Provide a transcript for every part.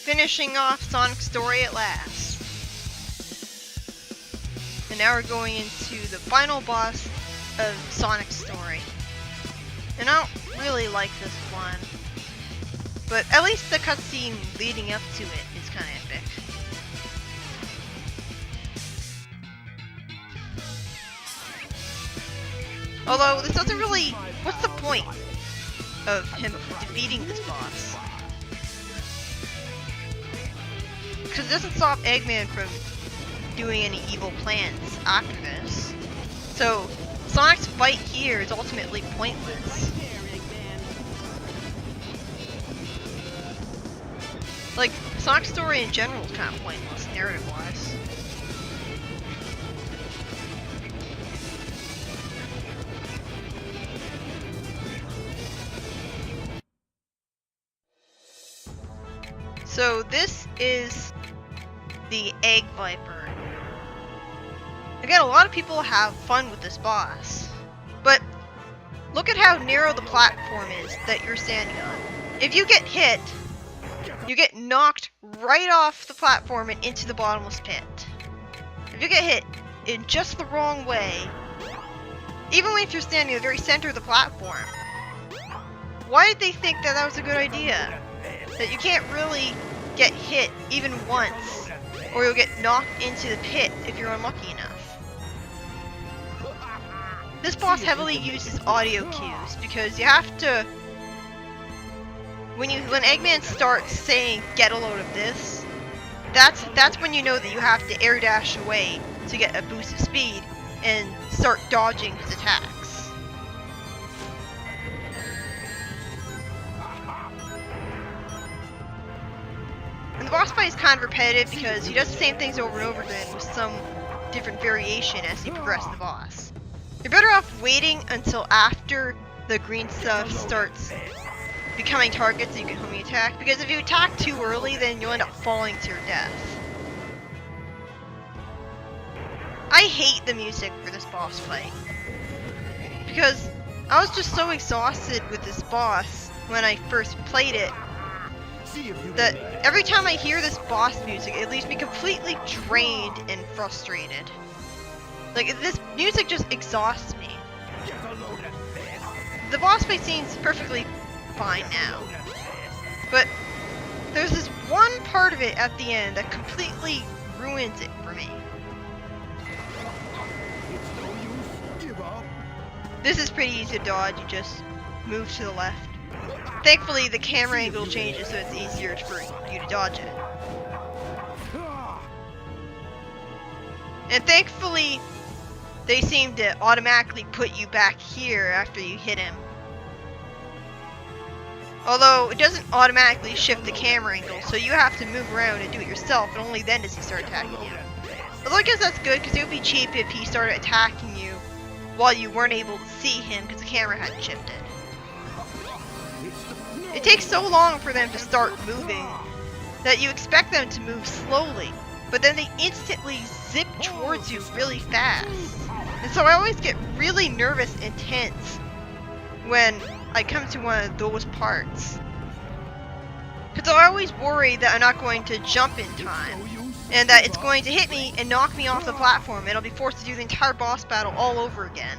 finishing off Sonic's story at last. And now we're going into the final boss of Sonic's story. And I don't really like this one, but at least the cutscene leading up to it is kind of epic. Although this doesn't really... What's the point of him defeating this boss? Because it doesn't stop Eggman from doing any evil plans after this. So Sonic's fight here is ultimately pointless. Like, Sonic's story in general is kind of pointless, narrative-wise. So this is the Egg Viper. Again, a lot of people have fun with this boss, but look at how narrow the platform is that you're standing on. If you get hit, you get knocked right off the platform and into the bottomless pit. If you get hit in just the wrong way, even if you're standing at the very center of the platform, why did they think that that was a good idea? That you can't really get hit even once, or you'll get knocked into the pit if you're unlucky enough. This boss heavily uses audio cues because you have to... When Eggman starts saying, "Get a load of this," that's when you know that you have to air dash away to get a boost of speed and start dodging his attacks. And the boss fight is kind of repetitive because he does the same things over and over again with some different variation as you progress the boss. You're better off waiting until after the green stuff starts becoming targets so you can homing attack, because if you attack too early, then you'll end up falling to your death. I hate the music for this boss fight, because I was just so exhausted with this boss when I first played it that every time I hear this boss music, it leaves me completely drained and frustrated. Like, this music just exhausts me. The boss fight seems perfectly fine now, but there's this one part of it at the end that completely ruins it for me. This is pretty easy to dodge, you just move to the left. Thankfully the camera angle changes so it's easier for you to dodge it. And thankfully they seem to automatically put you back here after you hit him. Although it doesn't automatically shift the camera angle, so you have to move around and do it yourself, and only then does he start attacking you. Although I guess that's good, because it would be cheap if he started attacking you while you weren't able to see him because the camera hadn't shifted. It takes so long for them to start moving that you expect them to move slowly, but then they instantly zip towards you really fast. And so I always get really nervous and tense when I come to one of those parts, because I always worry that I'm not going to jump in time, and that it's going to hit me and knock me off the platform, and I'll be forced to do the entire boss battle all over again.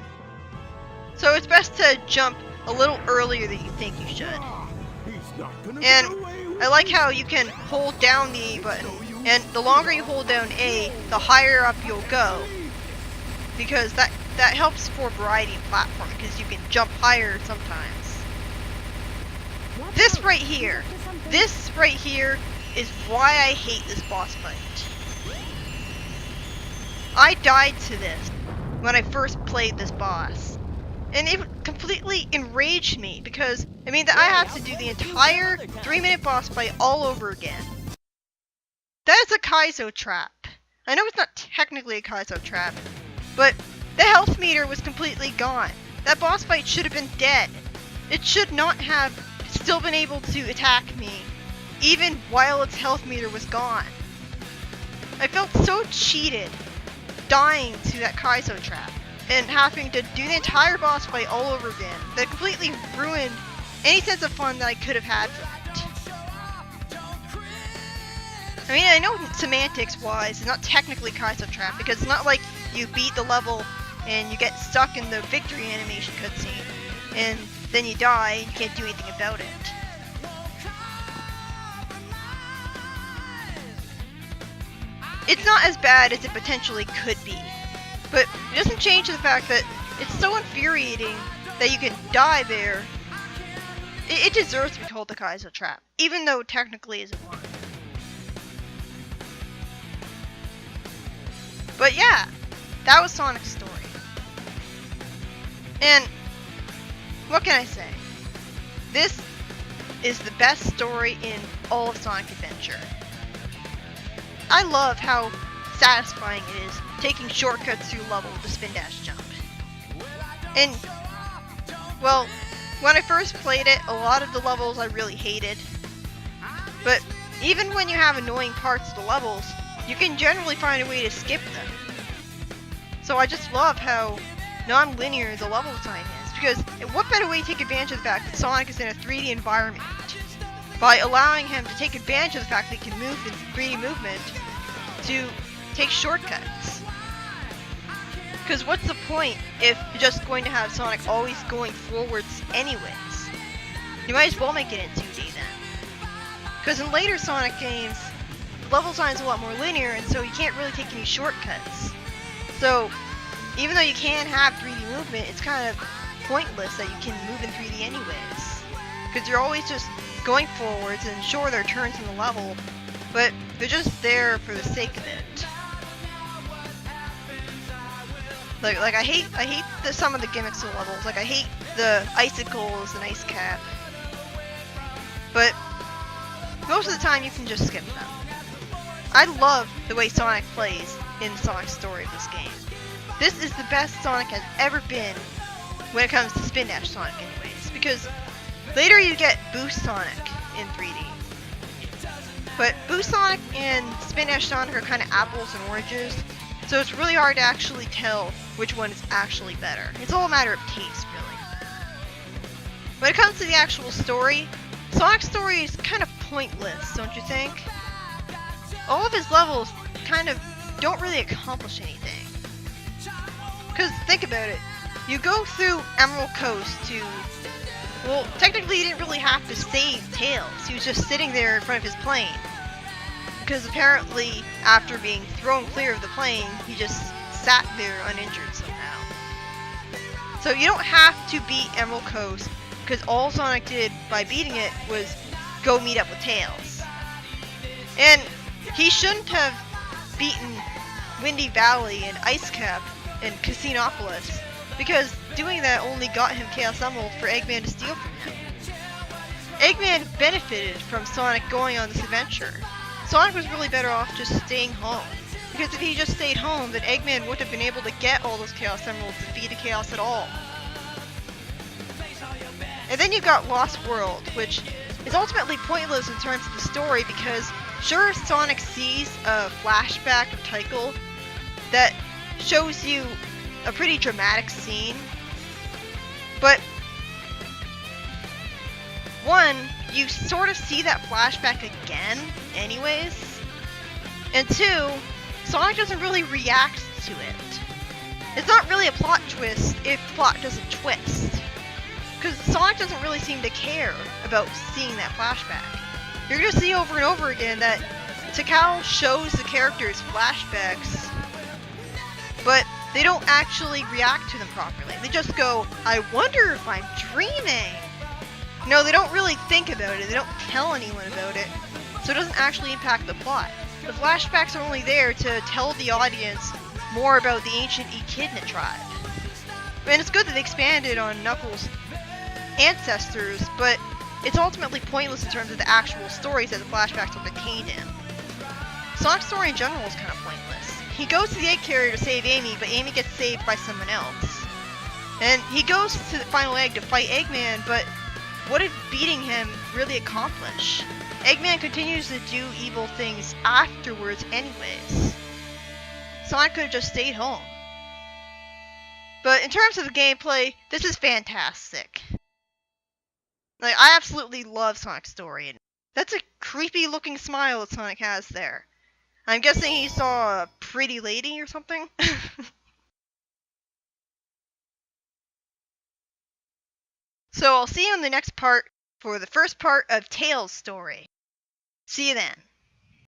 So it's best to jump a little earlier than you think you should. And I like how you can hold down the A button, and the longer you hold down A, the higher up you'll go, because that helps for variety of platforming, because you can jump higher sometimes. This right here is why I hate this boss fight. I died to this when I first played this boss, and it completely enraged me because it means that I have to do the entire 3-minute boss fight all over again. That is a Kaizo trap. I know it's not technically a Kaizo trap, but the health meter was completely gone. That boss fight should have been dead. It should not have still been able to attack me, even while its health meter was gone. I felt so cheated dying to that Kaizo trap and having to do the entire boss fight all over again. That completely ruined any sense of fun that I could have had from it. I mean, I know semantics-wise, it's not technically Kaizo Trap, because it's not like you beat the level and you get stuck in the victory animation cutscene, and then you die and you can't do anything about it. It's not as bad as it potentially could be, but it doesn't change the fact that it's so infuriating that you can die there. It deserves to be called the Kaizo Trap, even though technically isn't one. But yeah, that was Sonic's story. And what can I say? This is the best story in all of Sonic Adventure. I love how satisfying it is taking shortcuts through level with the spin dash jump. And, well, when I first played it, a lot of the levels I really hated. But even when you have annoying parts of the levels, you can generally find a way to skip them. So I just love how non-linear the level design is, because what better way to take advantage of the fact that Sonic is in a 3D environment by allowing him to take advantage of the fact that he can move in 3D movement to take shortcuts. Because what's the point if you're just going to have Sonic always going forwards anyways? You might as well make it in 2D then. Because in later Sonic games, the level design is a lot more linear, and so you can't really take any shortcuts. So, even though you can have 3D movement, it's kind of pointless that you can move in 3D anyways. Because you're always just going forwards, and sure, there are turns in the level, but they're just there for the sake of it. Like I hate some of the gimmicks of the levels. Like I hate the icicles and ice cap. But most of the time you can just skip them. I love the way Sonic plays in Sonic's story of this game. This is the best Sonic has ever been when it comes to Spin Dash Sonic anyways, because later you get Boost Sonic in 3D. But Boost Sonic and Spin Dash Sonic are kind of apples and oranges, so it's really hard to actually tell which one is actually better. It's all a matter of taste, really. When it comes to the actual story, Sonic's story is kind of pointless, don't you think? All of his levels kind of don't really accomplish anything. Because think about it, you go through Emerald Coast to, well, technically you didn't really have to save Tails. He was just sitting there in front of his plane. Because apparently, after being thrown clear of the plane, he just sat there uninjured somehow. So you don't have to beat Emerald Coast, because all Sonic did by beating it was go meet up with Tails. And he shouldn't have beaten Windy Valley and Ice Cap and Casinopolis, because doing that only got him Chaos Emerald for Eggman to steal from him. Eggman benefited from Sonic going on this adventure. Sonic was really better off just staying home, because if he just stayed home, then Eggman wouldn't have been able to get all those Chaos Emeralds to feed the Chaos at all. And then you've got Lost World, which is ultimately pointless in terms of the story, because sure, Sonic sees a flashback of Tycho that shows you a pretty dramatic scene, but one, you sort of see that flashback again anyways, and two, Sonic doesn't really react to it. It's not really a plot twist if the plot doesn't twist, because Sonic doesn't really seem to care about seeing that flashback. You're going to see over and over again that Takao shows the characters flashbacks, but they don't actually react to them properly. They just go, I wonder if I'm dreaming. No, they don't really think about it. They don't tell anyone about it. So it doesn't actually impact the plot. The flashbacks are only there to tell the audience more about the ancient Echidna tribe. And it's good that they expanded on Knuckles' ancestors, but it's ultimately pointless in terms of the actual stories that the flashbacks are contained in. Sonic's story in general is kind of pointless. He goes to the egg carrier to save Amy, but Amy gets saved by someone else. And he goes to the final egg to fight Eggman, but what did beating him really accomplish? Eggman continues to do evil things afterwards anyways. Sonic could have just stayed home. But in terms of the gameplay, this is fantastic. Like, I absolutely love Sonic's story, and That's a creepy looking smile that Sonic has there. I'm guessing he saw a pretty lady or something? So I'll see you in the next part for the first part of Tails' story. See you then.